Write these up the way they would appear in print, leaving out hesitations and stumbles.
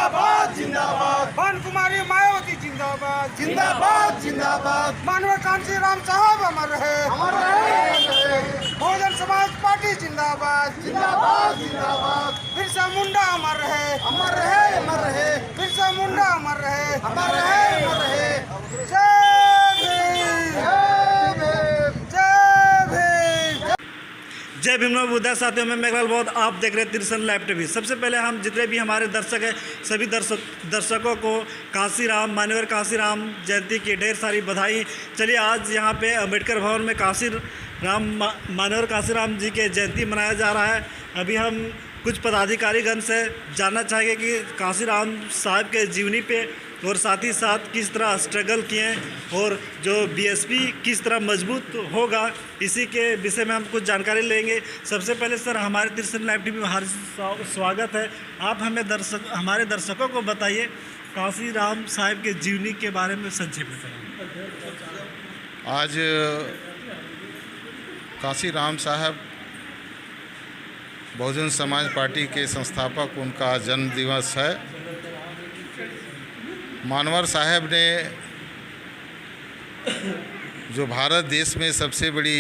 जिंदाबाद जिंदाबाद। भानु कुमारी मायावती जिंदाबाद जिंदाबाद जिंदाबाद। मानव कांची राम साहब अमर रहे। अमर रहे। बहुजन समाज पार्टी जिंदाबाद जिंदाबाद जिंदाबाद। बिरसा मुंडा अमर रहे। अमर रहे अमर रहे। बिरसा मुंडा अमर रहे। अमर रहे अमर रहे। जय भीम जय भीम। जय भीम बुद्धा साथियों में मेघलाल बहुत आप देख रहे हैं तिरसन लाइव टीवी। सबसे पहले हम जितने भी हमारे दर्शक हैं सभी दर्शकों को कांसीराम मान्यवर कांसीराम जयंती की ढेर सारी बधाई। चलिए आज यहाँ पे अम्बेडकर भवन में कांसीराम मान्यवर कांसीराम जी के जयंती मनाया जा रहा है। अभी हम कुछ पदाधिकारीगण से जानना चाहेंगे कि कांसीराम साहब के जीवनी पे और साथ ही साथ किस तरह स्ट्रगल किए और जो बीएसपी किस तरह मजबूत होगा, इसी के विषय में हम कुछ जानकारी लेंगे। सबसे पहले सर हमारे तिरसन लाइव टीवी में हार्दिक स्वागत है। आप हमें हमारे दर्शकों को बताइए कांसीराम साहब के जीवनी के बारे में संक्षेप में बताइए। आज कांसीराम साहब बहुजन समाज पार्टी के संस्थापक, उनका जन्म दिवस है। मानवर साहब ने जो भारत देश में सबसे बड़ी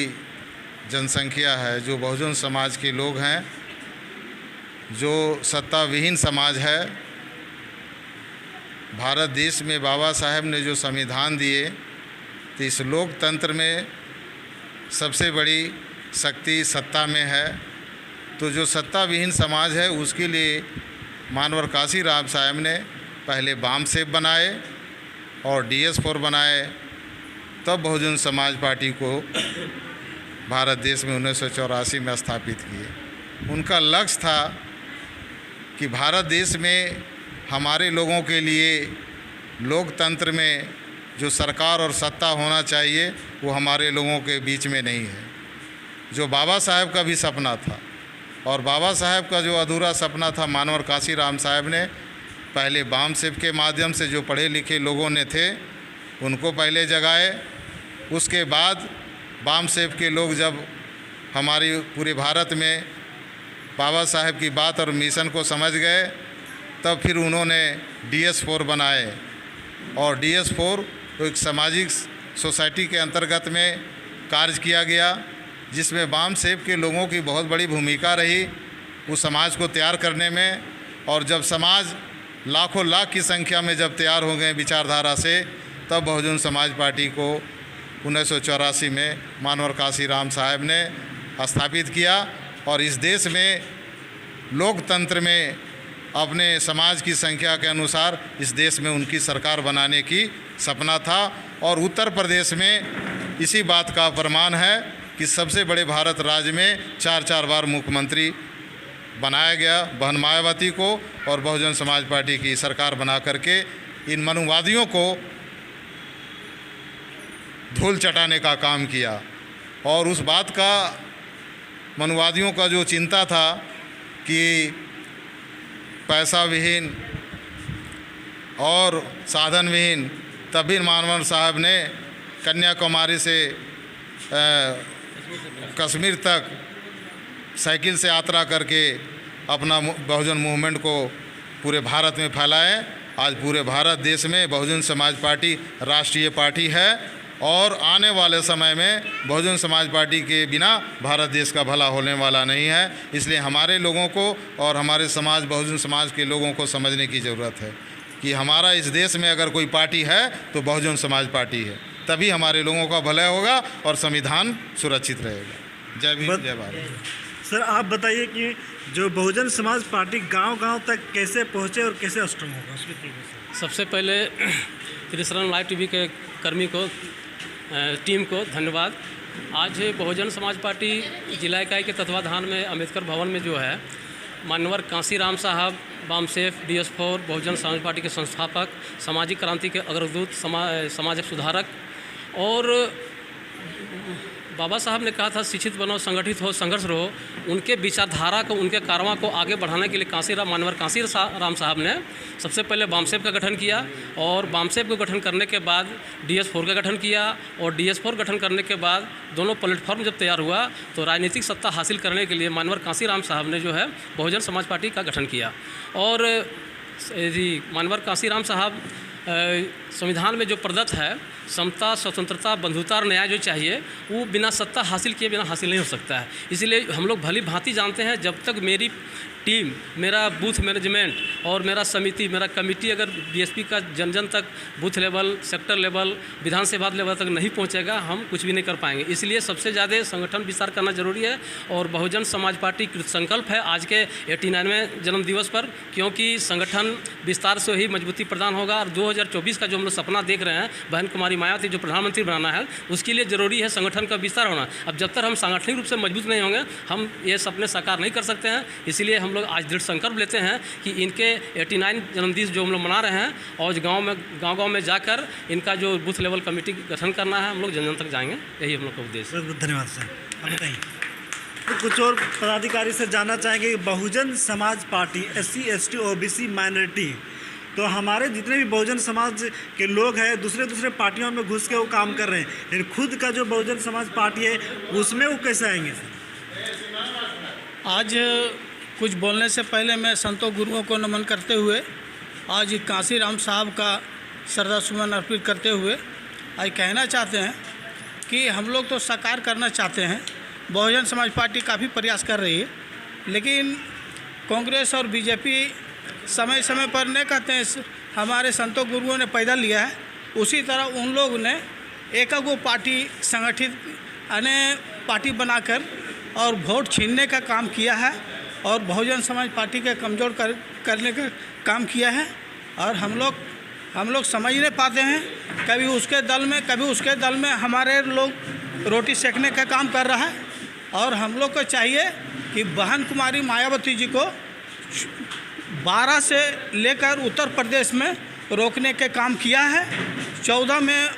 जनसंख्या है, जो बहुजन समाज के लोग हैं, जो सत्ता विहीन समाज है, भारत देश में बाबा साहब ने जो संविधान दिए, तो इस लोकतंत्र में सबसे बड़ी शक्ति सत्ता में है। तो जो सत्ता विहीन समाज है उसके लिए मानवर कांसीराम साहब ने पहले बामसेफ बनाए और DS4 बनाए, तब बहुजन समाज पार्टी को भारत देश में 1984 में स्थापित किए। उनका लक्ष्य था कि भारत देश में हमारे लोगों के लिए लोकतंत्र में जो सरकार और सत्ता होना चाहिए वो हमारे लोगों के बीच में नहीं है, जो बाबा साहब का भी सपना था। और बाबा साहब का जो अधूरा सपना था, मानवर कांसीराम साहब ने पहले बामसेफ के माध्यम से जो पढ़े लिखे लोगों ने थे उनको पहले जगाए। उसके बाद बामसेफ के लोग जब हमारी पूरे भारत में बाबा साहब की बात और मिशन को समझ गए, तब फिर उन्होंने DS4 बनाए। और DS4 एक सामाजिक सोसाइटी के अंतर्गत में कार्य किया गया, जिसमें बामसेफ के लोगों की बहुत बड़ी भूमिका रही उस समाज को तैयार करने में। और जब समाज लाखों लाख की संख्या में जब तैयार हो गए विचारधारा से, तब बहुजन समाज पार्टी को 1984 में मानवर कांसीराम साहब ने स्थापित किया। और इस देश में लोकतंत्र में अपने समाज की संख्या के अनुसार इस देश में उनकी सरकार बनाने की सपना था। और उत्तर प्रदेश में इसी बात का प्रमाण है कि सबसे बड़े भारत राज्य में 4 बार मुख्यमंत्री बनाया गया बहन मायावती को, और बहुजन समाज पार्टी की सरकार बना करके इन मनुवादियों को धूल चटाने का काम किया। और उस बात का मनुवादियों का जो चिंता था कि पैसा विहीन और साधन विहीन, तभी मानवर साहब ने कन्याकुमारी से कश्मीर तक साइकिल से यात्रा करके अपना बहुजन मूवमेंट को पूरे भारत में फैलाए। आज पूरे भारत देश में बहुजन समाज पार्टी राष्ट्रीय पार्टी है, और आने वाले समय में बहुजन समाज पार्टी के बिना भारत देश का भला होने वाला नहीं है। इसलिए हमारे लोगों को और हमारे समाज बहुजन समाज के लोगों को समझने की ज़रूरत है कि हमारा इस देश में अगर कोई पार्टी है तो बहुजन समाज पार्टी है, तभी हमारे लोगों का भला होगा और संविधान सुरक्षित रहेगा। जय भीम जय भारत। सर आप बताइए कि जो बहुजन समाज पार्टी गांव-गांव तक कैसे पहुंचे और कैसे स्ट्रॉन्ग होगा, उसके लिए सबसे पहले तिरसन लाइव टीवी के कर्मी को टीम को धन्यवाद। आज बहुजन समाज पार्टी जिला इकाई के तत्वाधान में अम्बेडकर भवन में जो है मान्यवर कांसीराम साहब बामसेफ DS4 बहुजन समाज पार्टी के संस्थापक, सामाजिक क्रांति के अग्रदूत, सामाजिक सुधारक, और बाबा साहब ने कहा था शिक्षित बनो, संगठित हो, संघर्ष रहो। उनके विचारधारा को, उनके कारवां को आगे बढ़ाने के लिए मानवर कांसीराम साहब ने सबसे पहले बामसेफ का गठन किया, और बामसेफ को गठन करने के बाद DS4 का गठन किया, और DS4 गठन करने के बाद दोनों प्लेटफॉर्म जब तैयार हुआ तो राजनीतिक सत्ता हासिल करने के लिए मानवर कांसीराम साहब ने जो है बहुजन समाज पार्टी का गठन किया। और मानवर कांसीराम साहब संविधान में जो प्रदत्त है समता, स्वतंत्रता, बंधुता और न्याय जो चाहिए वो बिना सत्ता हासिल किए बिना हासिल नहीं हो सकता है। इसलिए हम लोग भली भांति जानते हैं जब तक मेरी टीम, मेरा बूथ मैनेजमेंट और मेरा समिति, मेरा कमेटी अगर बीएसपी का जन जन तक बूथ लेवल, सेक्टर लेवल, विधानसभा लेवल तक नहीं पहुंचेगा, हम कुछ भी नहीं कर पाएंगे। इसलिए सबसे ज़्यादा संगठन विस्तार करना जरूरी है और बहुजन समाज पार्टी कृतसंकल्प है आज के 89वें जन्मदिवस पर, क्योंकि संगठन विस्तार से ही मजबूती प्रदान होगा। और 2024 का जो हम लोग सपना देख रहे हैं बहन कुमारी मायावती जो प्रधानमंत्री बनाना है, उसके लिए ज़रूरी है संगठन का विस्तार होना। अब जब तक हम सांगठनिक रूप से मजबूत नहीं होंगे हम ये सपने साकार नहीं कर सकते हैं। इसलिए हम लोग आज दृढ़ संकल्प लेते हैं कि इनके 89 जन्मदिन जो हम लोग मना रहे हैं और गांव में जाकर इनका जो बूथ लेवल कमेटी गठन करना है, हम लोग जन जन तक जाएंगे। यही हम लोग का उद्देश्य है। धन्यवाद सर। अब बताइए तो कुछ और पदाधिकारी से जानना चाहेंगे। Bahujan Samaj party SC ST OBC minority, तो हमारे जितने भी बहुजन समाज के लोग हैं दूसरे पार्टियों में घुस के वो काम कर रहे हैं, लेकिन खुद का जो बहुजन समाज पार्टी है उसमें वो कैसे आएंगे सर? आज कुछ बोलने से पहले मैं संतों गुरुओं को नमन करते हुए आज कांसीराम साहब का श्रद्धा सुमन अर्पित करते हुए आज कहना चाहते हैं कि हम लोग तो साकार करना चाहते हैं। बहुजन समाज पार्टी काफ़ी प्रयास कर रही है, लेकिन कांग्रेस और बीजेपी समय समय पर नहीं कहते हैं हमारे संतों गुरुओं ने पैदा लिया है, उसी तरह उन लोग ने एक पार्टी संगठित अन्य पार्टी बनाकर और वोट छीनने का काम किया है और बहुजन समाज पार्टी के कमज़ोर करने का काम किया है। और हम लोग समझ नहीं पाते हैं, कभी उसके दल में कभी उसके दल में हमारे लोग रोटी सेकने का काम कर रहा है। और हम लोग को चाहिए कि बहन कुमारी मायावती जी को 12 से लेकर उत्तर प्रदेश में रोकने के काम किया है। 14 में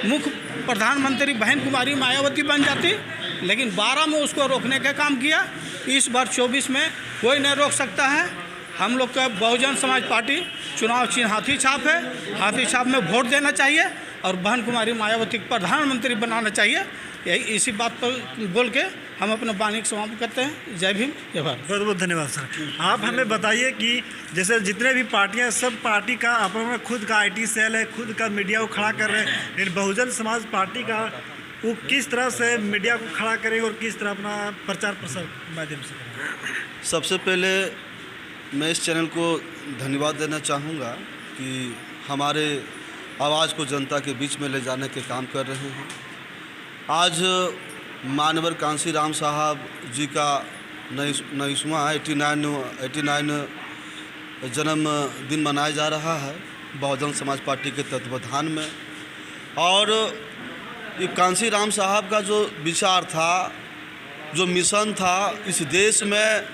मुख्य प्रधानमंत्री बहन कुमारी मायावती बन जाती, लेकिन 12 में उसको रोकने का काम किया। इस बार 24 में कोई नहीं रोक सकता है। हम लोग का बहुजन समाज पार्टी चुनाव चिन्ह हाथी छाप है, हाथी छाप में वोट देना चाहिए और बहन कुमारी मायावती को प्रधानमंत्री बनाना चाहिए। यही इसी बात पर बोल के हम अपना वाणी समाप्त करते हैं। जय भीम, जय भारत। बहुत बहुत धन्यवाद सर। आप हमें बताइए कि जैसे जितने भी पार्टियां, सब पार्टी का अपना खुद का IT सेल है, खुद का मीडिया को खड़ा कर रहे हैं, लेकिन बहुजन समाज पार्टी का वो किस तरह से मीडिया को खड़ा करेंगे और किस तरह अपना प्रचार प्रसार माध्यम से करेंगे? सबसे पहले मैं इस चैनल को धन्यवाद देना चाहूँगा कि हमारे आवाज़ को जनता के बीच में ले जाने के काम कर रहे हैं। आज मानवर कांसीराम साहब जी का 89 जन्मदिन मनाया जा रहा है बहुजन समाज पार्टी के तत्वाधान में। और ये कांसीराम साहब का जो विचार था, जो मिशन था, इस देश में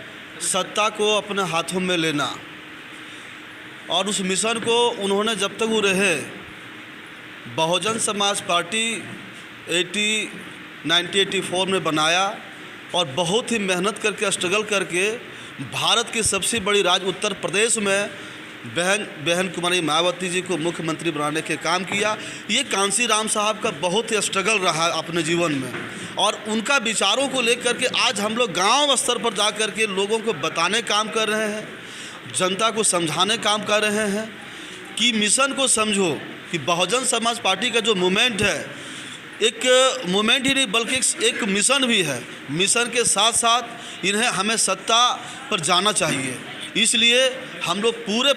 सत्ता को अपने हाथों में लेना, और उस मिशन को उन्होंने जब तक वो रहे बहुजन समाज पार्टी 1984 में बनाया और बहुत ही मेहनत करके स्ट्रगल करके भारत की सबसे बड़ी राज्य उत्तर प्रदेश में बहन कुमारी मायावती जी को मुख्यमंत्री बनाने के काम किया। ये कांसीराम साहब का बहुत ही स्ट्रगल रहा अपने जीवन में, और उनका विचारों को लेकर के आज हम लोग गांव स्तर पर जा कर के लोगों को बताने काम कर रहे हैं, जनता को समझाने काम कर रहे हैं कि मिशन को समझो कि बहुजन समाज पार्टी का जो मूवमेंट है एक मूवमेंट ही नहीं बल्कि एक मिशन भी है। मिशन के साथ साथ हमें सत्ता पर जाना चाहिए। इसलिए हम लोग पूरे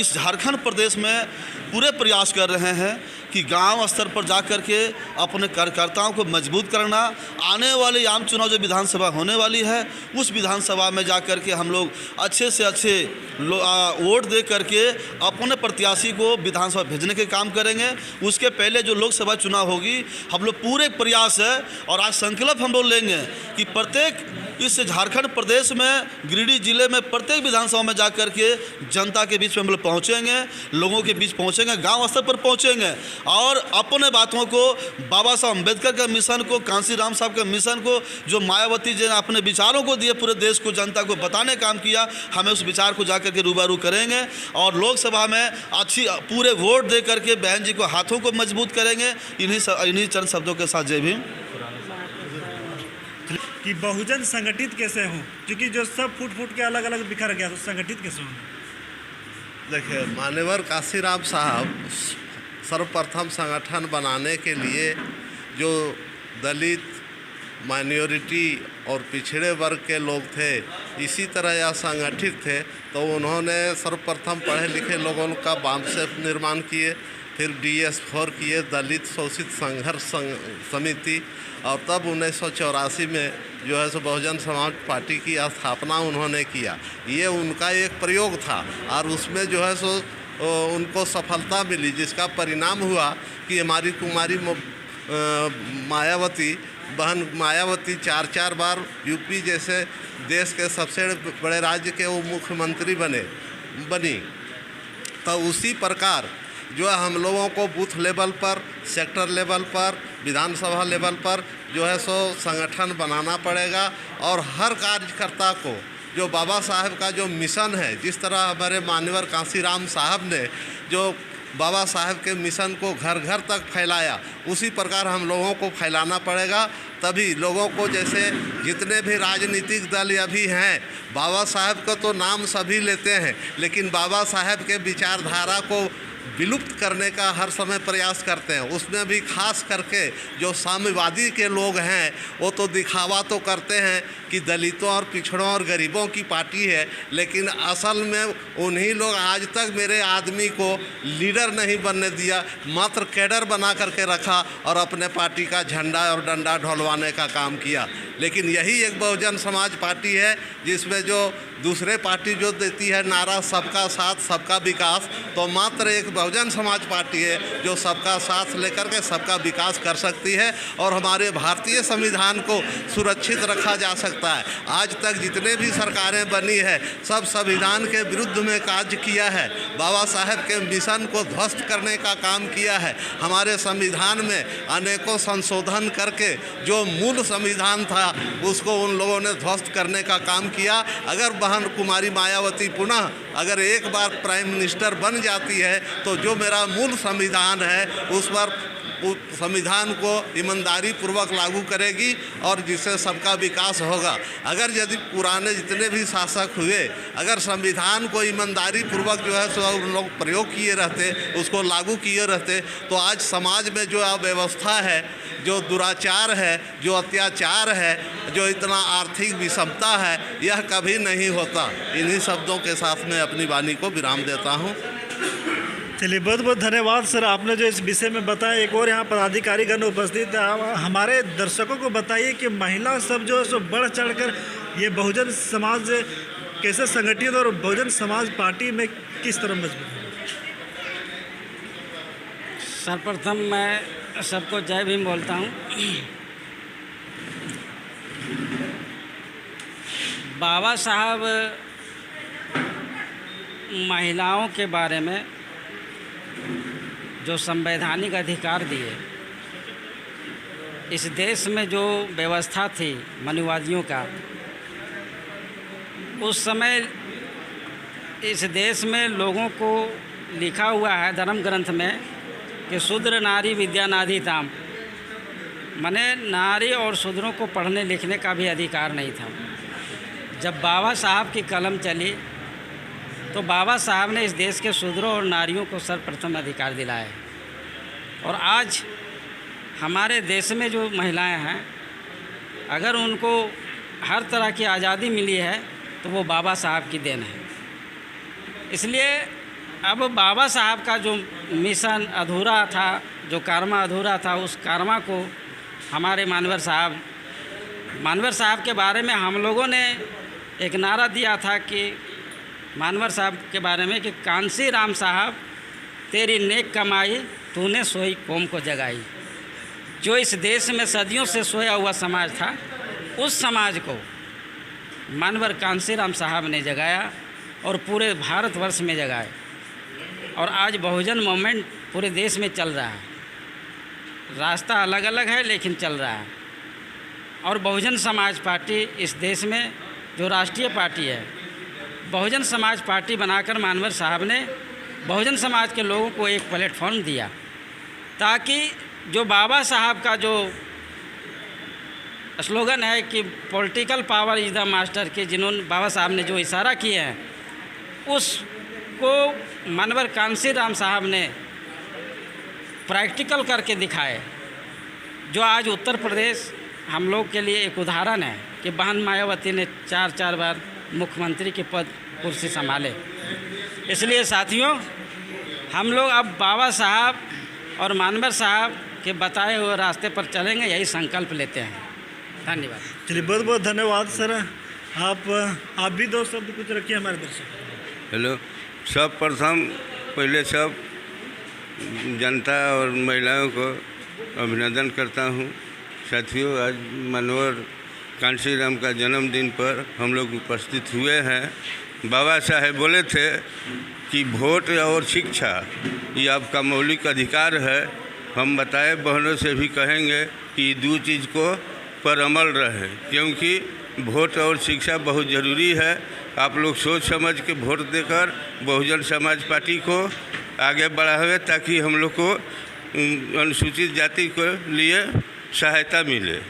इस झारखंड प्रदेश में पूरे प्रयास कर रहे हैं कि गांव स्तर पर जा कर के अपने कार्यकर्ताओं को मजबूत करना। आने वाले आम चुनाव जो विधानसभा होने वाली है उस विधानसभा में जा कर के हम लोग अच्छे से अच्छे वोट दे करके अपने प्रत्याशी को विधानसभा भेजने के काम करेंगे। उसके पहले जो लोकसभा चुनाव होगी हम लोग पूरे प्रयास है और आज संकल्प हम लोग लेंगे कि प्रत्येक इस झारखंड प्रदेश में गिरिडीह जिले में प्रत्येक विधानसभा में जा कर के जनता के बीच में हम लोग पहुँचेंगे, लोगों के बीच पहुँचेंगे, गांव स्तर पर पहुँचेंगे और अपने बातों को बाबा साहब अम्बेडकर के मिशन को, कांसीराम साहब के मिशन को, जो मायावती जी ने अपने विचारों को दिए पूरे देश को जनता को बताने काम किया, हमें उस विचार को जा करके रूबरू करेंगे और लोकसभा में अच्छी पूरे वोट दे करके बहन जी को हाथों को मजबूत करेंगे। इन्हीं चंद शब्दों के साथ जय भीम। कि बहुजन संगठित कैसे हों, क्योंकि जो सब फूट फूट के अलग अलग बिखर गया तो संगठित कैसे हों? देखिए, मान्यवर काशीराम साहब सर्वप्रथम संगठन बनाने के लिए जो दलित, माइनॉरिटी और पिछड़े वर्ग के लोग थे, इसी तरह यह संगठित थे, तो उन्होंने सर्वप्रथम पढ़े लिखे लोगों का बामसेफ निर्माण किए, फिर DS4 किए, दलित शोषित संघर्ष समिति, और तब 1984 में जो है सो बहुजन समाज पार्टी की स्थापना उन्होंने किया। ये उनका एक प्रयोग था और उसमें जो है सो उनको सफलता मिली, जिसका परिणाम हुआ कि हमारी कुमारी मायावती बहन मायावती 4 बार यूपी जैसे देश के सबसे बड़े राज्य के वो मुख्यमंत्री बनी। तो उसी प्रकार जो है हम लोगों को बूथ लेवल पर, सेक्टर लेवल पर, विधानसभा लेवल पर जो है सो संगठन बनाना पड़ेगा और हर कार्यकर्ता को जो बाबा साहब का जो मिशन है, जिस तरह हमारे मान्यवर कांसीराम साहब ने जो बाबा साहब के मिशन को घर घर तक फैलाया, उसी प्रकार हम लोगों को फैलाना पड़ेगा। तभी लोगों को, जैसे जितने भी राजनीतिक दल अभी हैं, बाबा साहब का तो नाम सभी लेते हैं, लेकिन बाबा साहब के विचारधारा को विलुप्त करने का हर समय प्रयास करते हैं। उसमें भी खास करके जो साम्यवादी के लोग हैं, वो तो दिखावा तो करते हैं कि दलितों और पिछड़ों और गरीबों की पार्टी है, लेकिन असल में उन्हीं लोग आज तक मेरे आदमी को लीडर नहीं बनने दिया, मात्र कैडर बना करके रखा और अपने पार्टी का झंडा और डंडा ढोलवाने का काम किया। लेकिन यही एक बहुजन समाज पार्टी है, जिसमें जो दूसरे पार्टी जो देती है नारा सबका साथ सबका विकास, तो मात्र एक बहुजन समाज पार्टी है जो सबका साथ लेकर के सबका विकास कर सकती है और हमारे भारतीय संविधान को सुरक्षित रखा जा सकता है। आज तक जितने भी सरकारें बनी है, सब संविधान के विरुद्ध में कार्य किया है, बाबा साहब के मिशन को ध्वस्त करने का काम किया है। हमारे संविधान में अनेकों संशोधन करके जो मूल संविधान था उसको उन लोगों ने ध्वस्त करने का काम किया। अगर बहन कुमारी मायावती पुनः अगर एक बार प्राइम मिनिस्टर बन जाती है तो जो मेरा मूल संविधान है उस पर संविधान को ईमानदारी पूर्वक लागू करेगी और जिससे सबका विकास होगा। अगर यदि पुराने जितने भी शासक हुए, अगर संविधान को ईमानदारी पूर्वक जो है सो उन लोग प्रयोग किए रहते, उसको लागू किए रहते, तो आज समाज में जो अव्यवस्था है, जो दुराचार है, जो अत्याचार है, जो इतना आर्थिक विषमता है, यह कभी नहीं होता। इन्हीं शब्दों के साथ मैं अपनी वाणी को विराम देता हूँ। चलिए, बहुत बहुत धन्यवाद सर, आपने जो इस विषय में बताया। एक और यहाँ पदाधिकारीगण उपस्थित है, हमारे दर्शकों को बताइए कि महिला सब जो है सो बढ़ चढ़कर ये बहुजन समाज कैसे संगठित और बहुजन समाज पार्टी में किस तरह मजबूत है। सर्वप्रथम मैं सबको जय भीम बोलता हूँ। बाबा साहब महिलाओं के बारे में जो संवैधानिक अधिकार दिए, इस देश में जो व्यवस्था थी मनुवादियों का, उस समय इस देश में लोगों को लिखा हुआ है धर्म ग्रंथ में कि शूद्र नारी विद्या नाधिताम, माने नारी और शूद्रों को पढ़ने लिखने का भी अधिकार नहीं था। जब बाबा साहब की कलम चली तो बाबा साहब ने इस देश के शूद्रों और नारियों को सर्वप्रथम अधिकार दिलाया। और आज हमारे देश में जो महिलाएं हैं, अगर उनको हर तरह की आज़ादी मिली है तो वो बाबा साहब की देन है। इसलिए अब बाबा साहब का जो मिशन अधूरा था, जो कारमा अधूरा था, उस कारमा को हमारे मानवर साहब के बारे में हम लोगों ने एक नारा दिया था कि मानवर साहब के बारे में कि कांसी राम साहब तेरी नेक कमाई तूने सोई कौम को जगाई। जो इस देश में सदियों से सोया हुआ समाज था, उस समाज को मानवर कांसी राम साहब ने जगाया और पूरे भारतवर्ष में जगाए। और आज बहुजन मूवमेंट पूरे देश में चल रहा है। रास्ता अलग अलग है लेकिन चल रहा है। और बहुजन समाज पार्टी इस देश में जो राष्ट्रीय पार्टी है, बहुजन समाज पार्टी बनाकर मानवर साहब ने बहुजन समाज के लोगों को एक प्लेटफॉर्म दिया, ताकि जो बाबा साहब का जो स्लोगन है कि political power is the master, के जिन्होंने बाबा साहब ने जो इशारा किए हैं उसको उसको मानवर कांसी राम साहब ने प्रैक्टिकल करके दिखाए, जो आज उत्तर प्रदेश हम लोग के लिए एक उदाहरण है कि बहन मायावती ने 4 बार मुख्यमंत्री के पद कुर्सी संभाले। इसलिए साथियों, हम लोग अब बाबा साहब और मानवर साहब के बताए हुए रास्ते पर चलेंगे, यही संकल्प लेते हैं। धन्यवाद। चलिए, बहुत बहुत धन्यवाद सर। आप भी 2 शब्द कुछ रखिए हमारे दर्शक। हेलो, सब प्रथम पहले सब जनता और महिलाओं को अभिनंदन करता हूँ। साथियों, आज मानवर कांसी राम का जन्मदिन पर हम लोग उपस्थित हुए हैं। बाबा साहेब बोले थे कि वोट और शिक्षा ये आपका मौलिक अधिकार है। हम बताए बहनों से भी कहेंगे कि 2 चीज़ को पर अमल रहे, क्योंकि वोट और शिक्षा बहुत ज़रूरी है। आप लोग सोच समझ के वोट देकर बहुजन समाज पार्टी को आगे बढ़ावे, ताकि हम लोग को अनुसूचित जाति के लिए सहायता मिले।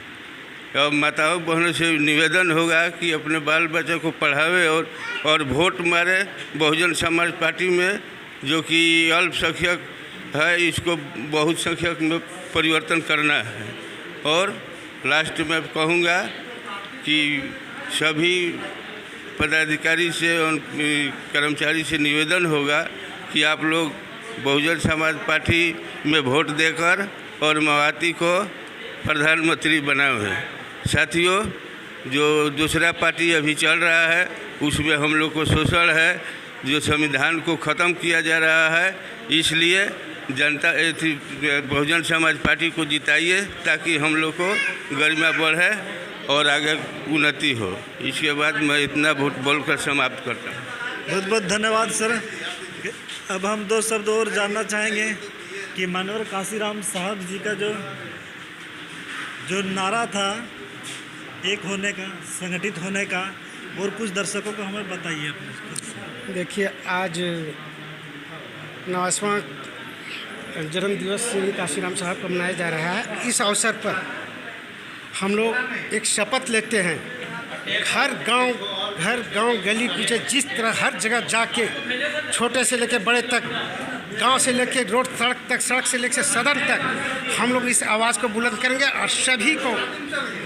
और माताओं बहनों से निवेदन होगा कि अपने बाल बच्चों को पढ़ावे और वोट मारे बहुजन समाज पार्टी में, जो कि अल्पसंख्यक है, इसको बहुत संख्यक में परिवर्तन करना है। और लास्ट में कहूँगा कि सभी पदाधिकारी से और कर्मचारी से निवेदन होगा कि आप लोग बहुजन समाज पार्टी में वोट देकर और मायावती को प्रधानमंत्री बनाए। साथियों, जो दूसरा पार्टी अभी चल रहा है उसमें हम लोग को शोषण है, जो संविधान को ख़त्म किया जा रहा है। इसलिए जनता बहुजन समाज पार्टी को जिताइए, ताकि हम लोग को गरिमा बढ़े और आगे उन्नति हो। इसके बाद मैं इतना बोलकर समाप्त करता हूँ। बहुत बहुत धन्यवाद सर। अब हम 2 शब्द और जानना चाहेंगे कि मानवर कांसी राम साहब जी का जो नारा था, एक होने का, संगठित होने का, और कुछ दर्शकों को हमें बताइए अपने। देखिए, आज 90वां जन्म दिवस श्री कांसीराम साहब को मनाया जा रहा है। इस अवसर पर हम लोग एक शपथ लेते हैं, हर गांव गली कूचे जिस तरह हर जगह जाके, छोटे से लेकर बड़े तक, गांव से लेकर रोड सड़क तक, सड़क से लेकर सदन तक हम लोग इस आवाज़ को बुलंद करेंगे और सभी को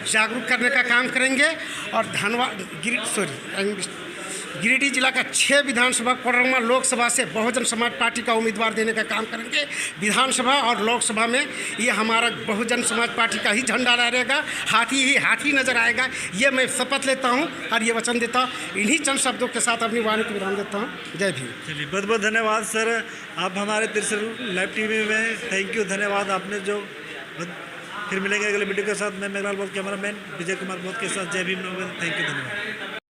जागरूक करने का काम करेंगे। और गिरिडीह जिला का 6 विधानसभा कोडरमा लोकसभा से बहुजन समाज पार्टी का उम्मीदवार देने का काम करेंगे। विधानसभा और लोकसभा में ये हमारा बहुजन समाज पार्टी का ही झंडा रहेगा, हाथी नजर आएगा। ये मैं शपथ लेता हूँ और ये वचन देता हूँ। इन्हीं चंद शब्दों के साथ अपनी वाणी को विराम देता हूँ। जय भीम। चलिए, बहुत बहुत धन्यवाद सर। आप हमारे त्रिशूल लाइव टीवी में, थैंक यू, धन्यवाद। आपने जो फिर मिलेंगे अगले वीडियो के साथ। मैं मेघलाल बोध, कैमरामैन विजय कुमार बोध के साथ। जय भीम, थैंक यू, धन्यवाद।